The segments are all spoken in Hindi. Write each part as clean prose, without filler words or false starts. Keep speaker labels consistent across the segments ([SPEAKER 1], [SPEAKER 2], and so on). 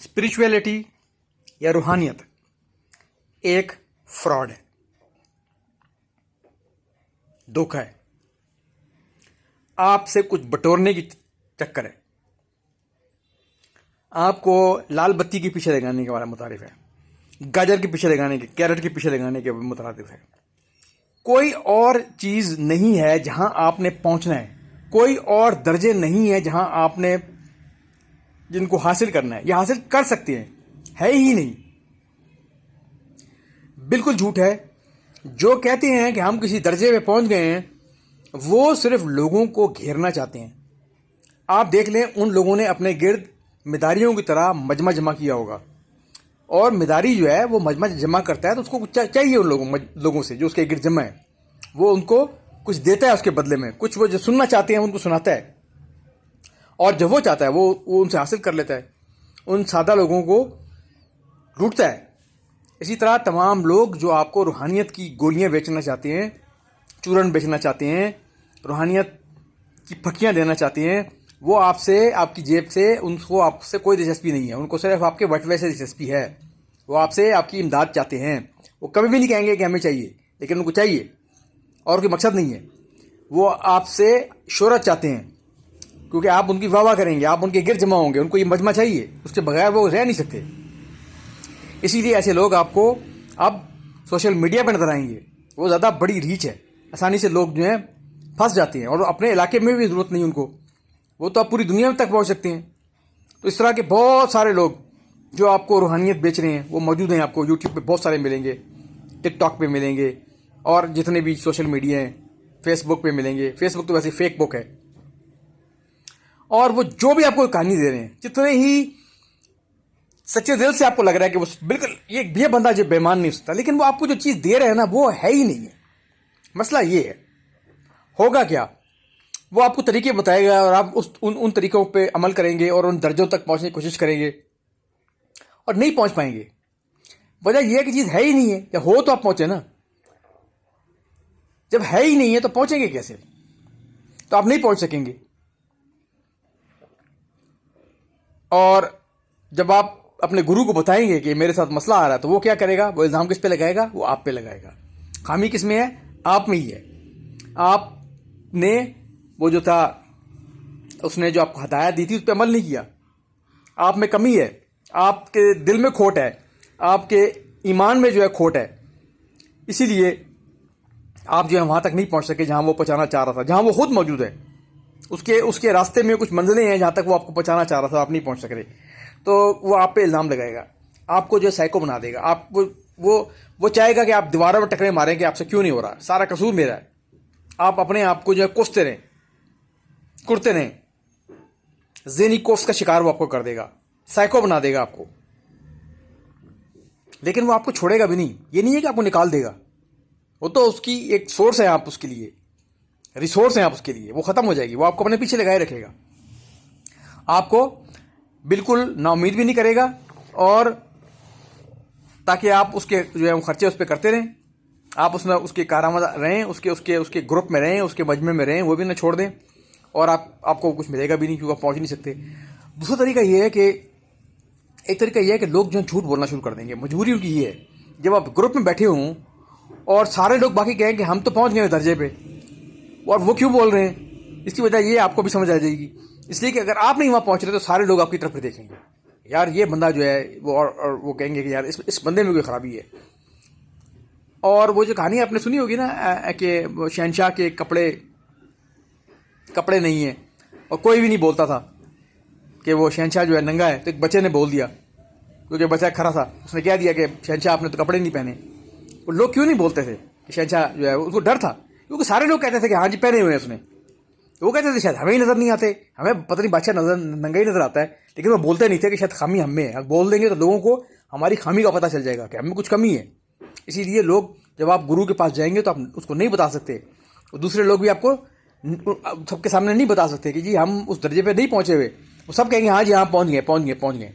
[SPEAKER 1] स्पिरिचुअलिटी या रूहानियत एक फ्रॉड है, धोखा है, आपसे कुछ बटोरने की चक्कर है, आपको लाल बत्ती के पीछे लगाने के वाला मुतारिफ है, गाजर के पीछे लगाने के, कैरेट के पीछे लगाने के मुतारिफ है। कोई और चीज नहीं है जहां आपने पहुंचना है, कोई और दर्जे नहीं है जहां आपने जिनको हासिल करना है। यह हासिल कर सकते हैं, है ही नहीं, बिल्कुल झूठ है। जो कहते हैं कि हम किसी दर्जे पे पहुंच गए हैं, वो सिर्फ लोगों को घेरना चाहते हैं। आप देख लें, उन लोगों ने अपने गिर्द मिदारियों की तरह मजमा जमा किया होगा, और मिदारी जो है वो मजमा जमा करता है तो उसको कुछ चाहिए उन लोगों से जो उसके गिर्द जमा है। वो उनको कुछ देता है उसके बदले में, कुछ वो जो सुनना चाहते हैं उनको सुनाता है, और जब वो चाहता है वो उनसे हासिल कर लेता है, उन सादा लोगों को लूटता है। इसी तरह तमाम लोग जो आपको रूहानियत की गोलियां बेचना चाहते हैं, चूरन बेचना चाहते हैं, रूहानियत की फकियां देना चाहते हैं, वो आपसे, आपकी जेब से, उनको आपसे कोई दिलचस्पी नहीं है। उनको सिर्फ आपके वटवे से दिलचस्पी है। वो आपसे आपकी इमदाद चाहते हैं। वो कभी भी नहीं कहेंगे कि हमें चाहिए, लेकिन उनको चाहिए और कोई मकसद नहीं है। वो आपसे शोहरत चाहते हैं क्योंकि आप उनकी वाह वाह करेंगे, आप उनके गिर जमा होंगे, उनको ये मजमा चाहिए, उसके बगैर वो रह नहीं सकते। इसीलिए ऐसे लोग आपको अब सोशल मीडिया पर नजर आएंगे। वो ज़्यादा बड़ी रीच है, आसानी से लोग जो हैं फंस जाते हैं, और अपने इलाके में भी ज़रूरत नहीं उनको, वो तो आप पूरी दुनिया तक पहुंच सकते हैं। तो इस तरह के बहुत सारे लोग जो आपको रूहानियत बेच रहे हैं वो मौजूद हैं। आपको यूट्यूब पे बहुत सारे मिलेंगे, टिकटॉक पे मिलेंगे, और जितने भी सोशल मीडिया हैं, फेसबुक पे मिलेंगे। फेसबुक तो वैसे फेक बुक है। और वो जो भी आपको कहानी दे रहे हैं, जितने ही सच्चे दिल से आपको लग रहा है कि वो बिल्कुल ये बंदा जो बेईमान नहीं हो सकता, लेकिन वो आपको जो चीज़ दे रहे हैं ना, वो है ही नहीं है। मसला ये है, होगा क्या, वो आपको तरीके बताएगा और आप उन तरीकों पे अमल करेंगे और उन दर्जों तक पहुंचने की कोशिश करेंगे और नहीं पहुंच पाएंगे। वजह यह है कि चीज़ है ही नहीं है। या हो तो आप पहुंचे ना, जब है ही नहीं है तो पहुंचेंगे कैसे? तो आप नहीं पहुंच सकेंगे। और जब आप अपने गुरु को बताएंगे कि मेरे साथ मसला आ रहा है, तो वो क्या करेगा? वो इल्ज़ाम किस पे लगाएगा? वो आप पे लगाएगा। खामी किस में है? आप में ही है। आपने वो जो था, उसने जो आपको हदायत दी थी उस पर अमल नहीं किया। आप में कमी है, आपके दिल में खोट है, आपके ईमान में जो है खोट है। इसीलिए आप जो है वहां तक नहीं पहुंच सके जहां वो पहुंचाना चाह रहा था, जहां वो खुद मौजूद है। उसके रास्ते में कुछ मंजिलें हैं जहां तक वो आपको पहुंचाना चाह रहा था, आप नहीं पहुंच सक रहे। तो वो आप पे इल्ज़ाम लगाएगा, आपको जो है साइको बना देगा। आप वो चाहेगा कि आप दीवारों में टकरे मारें कि आपसे क्यों नहीं हो रहा, सारा कसूर मेरा है। आप अपने आप को जो है कोसते रहें, कुर्ते रहें। ज़हनी कोफ्त का शिकार वो आपको कर देगा, साइको बना देगा आपको। लेकिन वो आपको छोड़ेगा भी नहीं। ये नहीं है कि आपको निकाल देगा, वो तो उसकी एक सोर्स है, आप उसके लिए रिसोर्स हैं, आप उसके लिए। वो खत्म हो जाएगी, वो आपको अपने पीछे लगाए रखेगा, आपको बिल्कुल नाउम्मीद भी नहीं करेगा, और ताकि आप उसके जो है खर्चे उस पर करते रहें, आप उसमें उसके कारामद रहें, उसके ग्रुप में रहें, उसके मजमे में रहें, वो भी ना छोड़ दें, और आपको कुछ मिलेगा भी नहीं क्योंकि आप पहुंच नहीं सकते। दूसरा तरीका ये है कि एक तरीका ये है कि लोग जो झूठ बोलना शुरू कर देंगे। मजबूरी उनकी ये है, जब आप ग्रुप में बैठे हों और सारे लोग बाकी कहें कि हम तो पहुंच गए दर्जे पे, और वो क्यों बोल रहे हैं, इसकी वजह ये आपको भी समझ आ जाएगी। इसलिए कि अगर आप नहीं वहां पहुंच रहे तो सारे लोग आपकी तरफ देखेंगे, यार ये बंदा जो है वो, और वो कहेंगे कि यार इस बंदे में कोई खराबी है। और वो जो कहानी आपने सुनी होगी ना कि शहनशाह के कपड़े नहीं है, और कोई भी नहीं बोलता था कि वो शहनशाह जो है नंगा है। तो एक बच्चे ने बोल दिया, क्योंकि बच्चा खरा था, उसने कह दिया कि शहनशाह आपने तो कपड़े नहीं पहने। वो लोग क्यों नहीं बोलते थे कि शहनशाह जो है, उसको डर था, क्योंकि सारे लोग कहते थे कि हाँ जी पहने हुए हैं उसने। तो वो कहते थे शायद हमें ही नजर नहीं आते, हमें पता नहीं बादशाह नंगा ही नजर आता है, लेकिन वो बोलते नहीं थे कि शायद खामी हमें है। बोल देंगे तो लोगों को हमारी खामी का पता चल जाएगा कि हमें कुछ कमी है। इसीलिए लोग, जब आप गुरु के पास जाएंगे तो आप उसको नहीं बता सकते, और दूसरे लोग भी आपको सबके सामने नहीं बता सकते कि जी हम उस दर्जे पे नहीं पहुंचे हुए। वो सब कहेंगे हाँ जी हाँ पहुंच गए।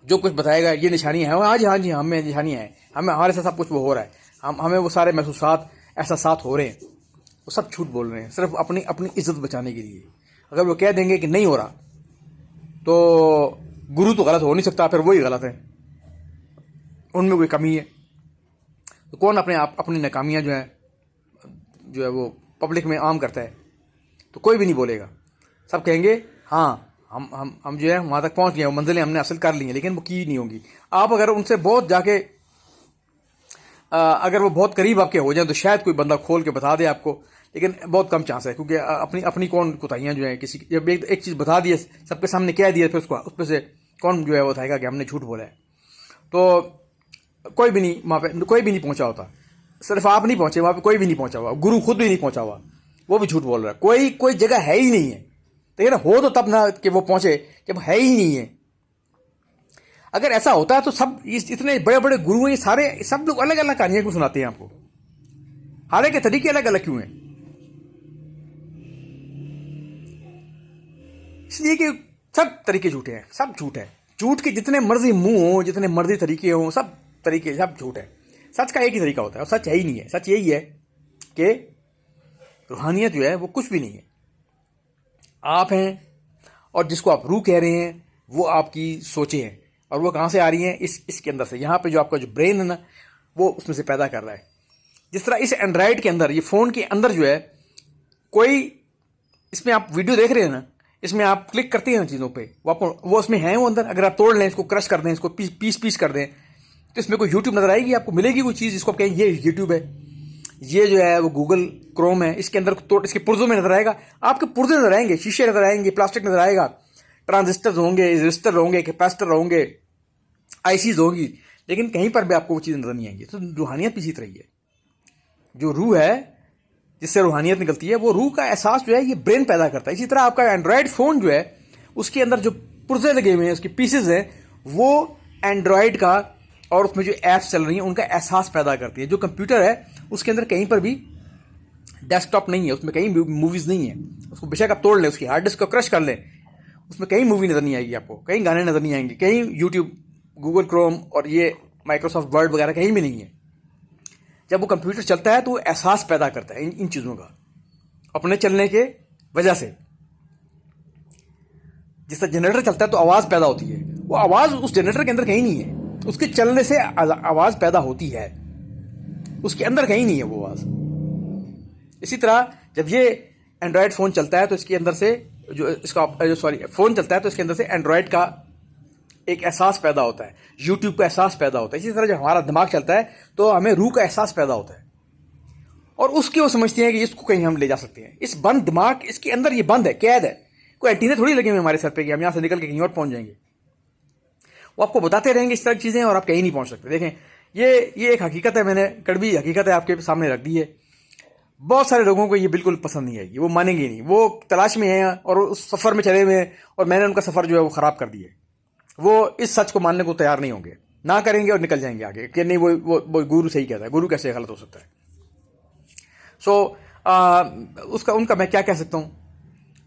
[SPEAKER 1] जो कुछ बताएगा ये निशानियां हैं, हाँ जी हमें निशानियां हैं, हमारे साथ सब कुछ वो हो रहा है, हमें वो सारे महसूसात एहसासात हो रहे हैं। वो सब झूठ बोल रहे हैं, सिर्फ अपनी इज्जत बचाने के लिए। अगर वो कह देंगे कि नहीं हो रहा, तो गुरु तो गलत हो नहीं सकता, फिर वही गलत है, उनमें कोई कमी है। तो कौन अपनी नाकामियाँ जो है वो पब्लिक में आम करता है? तो कोई भी नहीं बोलेगा, सब कहेंगे हाँ हम जो है वहाँ तक पहुँच गए, मंजिलें हमने हासिल कर ली हैं, लेकिन वो की नहीं होंगी। आप अगर उनसे बहुत जाके अगर वो बहुत करीब आपके हो जाए तो शायद कोई बंदा खोल के बता दे आपको, लेकिन बहुत कम चांस है, क्योंकि अपनी कौन कोताहियाँ जो है किसी जब एक चीज़ बता दी है, सबके सामने कह दिया, फिर उसको उस पर से कौन जो है वो बताएगा कि हमने झूठ बोला है? तो कोई भी नहीं वहाँ पे, कोई भी नहीं पहुँचा होता। सिर्फ आप नहीं पहुँचे वहाँ पे, कोई भी नहीं पहुँचा हुआ, गुरु खुद भी नहीं पहुँचा हुआ, वो भी झूठ बोल रहा है। कोई जगह है ही नहीं है। लेकिन हो तो तब ना कि वो पहुँचे जब है ही नहीं है। अगर ऐसा होता है तो सब इतने बड़े बड़े गुरु हैं, सारे सब लोग अलग अलग कहानियां क्यों सुनाते हैं आपको? हालांकि तरीके अलग अलग क्यों हैं? इसलिए कि सब तरीके झूठे हैं, सब झूठ है। झूठ के जितने मर्जी मुंह हो, जितने मर्जी तरीके हो, सब तरीके सब झूठ है। सच का एक ही तरीका होता है, और सच है ही नहीं है। सच यही है कि रूहानियत जो है वो कुछ भी नहीं है, आप हैं, और जिसको आप रूह कह रहे हैं वो आपकी सोचें हैं, और वो कहाँ से आ रही हैं? इसके अंदर से। यहाँ पे जो आपका जो ब्रेन है ना, वो उसमें से पैदा कर रहा है। जिस तरह इस एंड्रॉयड के अंदर, ये फ़ोन के अंदर जो है, कोई इसमें आप वीडियो देख रहे हैं ना, इसमें आप क्लिक करते हैं चीज़ों पे, वो उसमें है वो अंदर। अगर आप तोड़ लें, इसको क्रश कर दें, इसको पीस कर दें, तो इसमें कोई यूट्यूब नजर आएगी आपको? मिलेगी कोई चीज़ जिसको आप कहें ये यूट्यूब है, ये जो है वो गूगल क्रोम है, इसके अंदर तोड़, इसके पुर्जों में नजर आएगा? आपके पुर्जे नजर आएंगे, शीशे नजर आएंगे, प्लास्टिक नजर आएगा, ट्रांजिस्टर होंगे, रजिस्टर होंगे, कैपेसिटर होंगे, आईसीज होगी, लेकिन कहीं पर भी आपको वो चीज़ नजर नहीं आएंगी। तो रूहानियत भी इसी तरह ही है। जो रूह है, जिससे रूहानियत निकलती है, वो रूह का एहसास जो है ये ब्रेन पैदा करता है। इसी तरह आपका एंड्रॉयड फ़ोन जो है, उसके अंदर जो पुर्जे लगे हुए हैं, उसके पीसेज हैं, वो एंड्रॉयड का और उसमें जो ऐप्स चल रही हैं उनका एहसास पैदा करती है। जो कंप्यूटर है उसके अंदर कहीं पर भी डेस्कटॉप नहीं है, उसमें कहीं मूवीज़ नहीं है। उसको बेशक आप तोड़ लें, उसकी हार्ड डिस्क को क्रश कर लें, उसमें कहीं मूवी नज़र नहीं आएगी आपको, कहीं गाने नज़र नहीं आएंगे, कहीं यूट्यूब, गूगल क्रोम और ये माइक्रोसॉफ्ट वर्ड वगैरह कहीं भी नहीं है। जब वो कंप्यूटर चलता है तो वो एहसास पैदा करता है इन चीज़ों का, अपने चलने के वजह से। जिस तरह जनरेटर चलता है तो आवाज़ पैदा होती है, वो आवाज़ उस जनरेटर के अंदर कहीं नहीं है, उसके चलने से आवाज़ पैदा होती है, उसके अंदर कहीं नहीं है वो आवाज़। इसी तरह जब ये एंड्रॉयड फ़ोन चलता है तो इसके अंदर से फ़ोन चलता है तो इसके अंदर से एंड्रॉयड का एक एहसास पैदा होता है, यूट्यूब का एहसास पैदा होता है। इसी तरह जब हमारा दिमाग चलता है तो हमें रूह का एहसास पैदा होता है, और उसकी वो समझते हैं कि इसको कहीं हम ले जा सकते हैं। इस बंद दिमाग, इसके अंदर ये बंद है, कैद है, कोई एंटीने थोड़ी लगे हुए हमारे सर पे कि हम यहाँ से निकल के कहीं और पहुँच जाएंगे। वो आपको बताते रहेंगे इस तरह की चीज़ें और आप कहीं नहीं पहुँच सकते। देखें, ये एक हकीकत है, मैंने कड़वी हकीकत है आपके सामने रख दी है। बहुत सारे लोगों को ये बिल्कुल पसंद नहीं आएगी, वो मानेंगे नहीं, वो तलाश में हैं और उस सफ़र में चले हुए हैं, और मैंने उनका सफ़र जो है वो ख़राब कर दिया। वो इस सच को मानने को तैयार नहीं होंगे, ना करेंगे और निकल जाएंगे आगे कि नहीं वो गुरु सही कहता है, गुरु कैसे गलत हो सकता है। सो उनका मैं क्या कह सकता हूँ?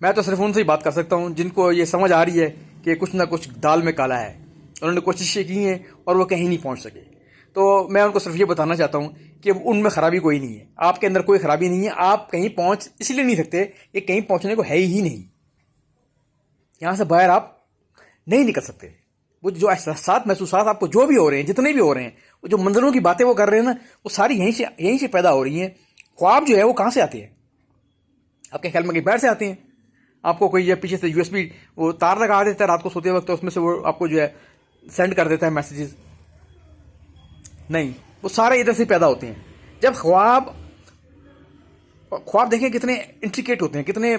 [SPEAKER 1] मैं तो सिर्फ उनसे ही बात कर सकता हूँ जिनको ये समझ आ रही है कि कुछ ना कुछ दाल में काला है। उन्होंने कोशिशें की हैं और वो कहीं नहीं पहुँच सके। तो मैं उनको सिर्फ ये बताना चाहता हूँ कि उनमें ख़राबी कोई नहीं है, आपके अंदर कोई ख़राबी नहीं है। आप कहीं पहुँच इसलिए नहीं सकते, ये कहीं पहुँचने को है ही नहीं। यहाँ से बाहर आप नहीं निकल सकते। वो जो एहसास महसूसात आपको जो भी हो रहे हैं, जितने भी हो रहे हैं, वो जो मंजरों की बातें वो कर रहे हैं ना, वो सारी यहीं से पैदा हो रही हैं। ख्वाब जो है वो कहाँ से आते हैं? आपके ख्याल में कहीं बाहर से आते हैं? आपको कोई ये पीछे से यूएसबी वो तार लगा देता है रात को सोते वक्त, तो उसमें से वो आपको जो है सेंड कर देता है मैसेजेस? नहीं, वो सारे इधर से पैदा होते हैं। जब ख्वाब देखें कितने इंट्रिकेट होते हैं, कितने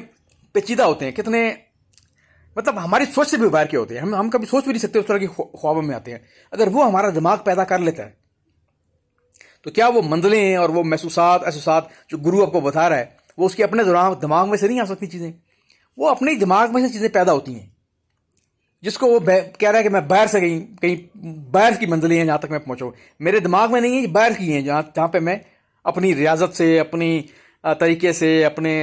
[SPEAKER 1] पेचीदा होते हैं, कितने मतलब हमारी सोच से भी बाहर के होते हैं। हम कभी सोच भी नहीं सकते उस तरह के ख्वाबों में आते हैं। अगर वो हमारा दिमाग पैदा कर लेता है तो क्या वो मंजिलें और वो महसूसात एहसासात जो गुरु आपको बता रहा है, वो उसके अपने दिमाग में से नहीं आ सकती चीज़ें? वो अपने दिमाग में से चीज़ें पैदा होती हैं, जिसको वो कह रहा है कि मैं बाहर से कहीं बाहर की मंजिलें हैं जहाँ तक मैं पहुँचाऊँ। मेरे दिमाग में नहीं है, बाहर की हैं, जहाँ पे मैं अपनी रियाजत से, अपनी तरीके से, अपने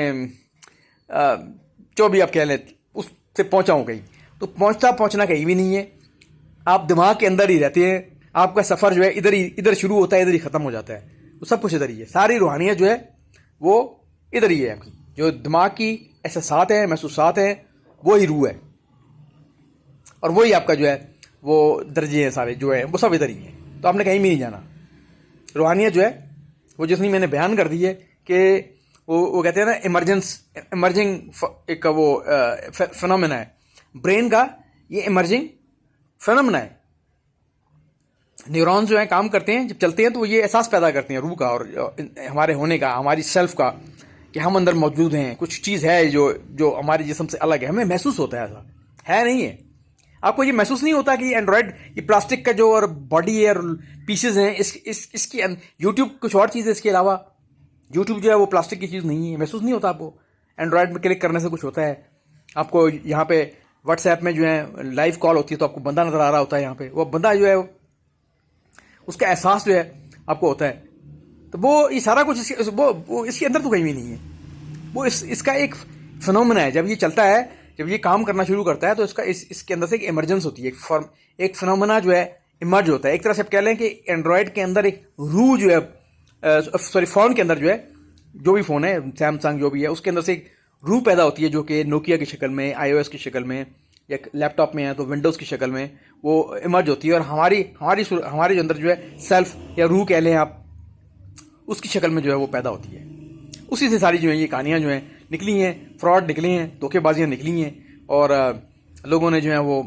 [SPEAKER 1] जो भी आप कह लें उससे पहुँचाऊँ कहीं। तो पहुँचना कहीं भी नहीं है, आप दिमाग के अंदर ही रहते हैं। आपका सफ़र जो है इधर शुरू होता है, इधर ही ख़त्म हो जाता है। तो सब कुछ इधर ही है। सारी रूहानियत जो है वो इधर ही है। आपकी जो दिमाग की एहसासात हैं, महसूसात हैं, वो ही रूह है। और वही आपका जो है वो दर्जे हैं सारे जो है वो सब इधर ही हैं। तो आपने कहीं भी नहीं जाना। रूहानियत जो है वो जितनी मैंने बयान कर दी है कि वो कहते हैं ना इमर्जिंग एक वो फिनोमेना है ब्रेन का, ये इमर्जिंग फिनोमेना है। न्यूरॉन्स जो है काम करते हैं, जब चलते हैं तो ये एहसास पैदा करते हैं रूह का और हमारे होने का, हमारी सेल्फ का, कि हम अंदर मौजूद हैं, कुछ चीज़ है जो हमारे जिस्म से अलग है। हमें महसूस होता है, ऐसा है नहीं है? आपको ये महसूस नहीं होता कि एंड्रॉयड ये प्लास्टिक का जो और बॉडी है और पीसेज हैं, इसकी यूट्यूब कुछ और चीज़ है इसके अलावा। यूट्यूब जो है वो प्लास्टिक की चीज़ नहीं है। महसूस नहीं होता आपको? एंड्रॉयड में क्लिक करने से कुछ होता है। आपको यहाँ पे व्हाट्सएप में जो है लाइव कॉल होती है तो आपको बंदा नज़र आ रहा होता है। यहाँ पे वो बंदा जो है उसका एहसास जो है आपको होता है। तो वो ये सारा कुछ वो इसके अंदर तो कहीं भी नहीं है। वो इसका एक फिनोमेना है। जब ये चलता है, जब ये काम करना शुरू करता है तो इसके अंदर से एक इमरजेंस होती है, एक फिनोमेना जो है इमर्ज होता है। एक तरह से आप कह लें कि एंड्रॉयड के अंदर एक रूह जो है, सॉरी फ़ोन के अंदर जो है, जो भी फ़ोन है, सैमसंग जो भी है, उसके अंदर से एक रूह पैदा होती है जो कि नोकिया की शक्ल में, iOS की शक्ल में, या लैपटॉप में है तो विंडोज़ की शक्ल में वो इमर्ज होती है। और हमारी जो अंदर जो है सेल्फ या रूह कह लें आप, उसकी शक्ल में जो है वो पैदा होती है। उसी से सारी जो है ये कहानियाँ जो हैं निकली हैं, फ्रॉड निकले हैं, धोखेबाजियाँ निकली हैं और लोगों ने जो है वो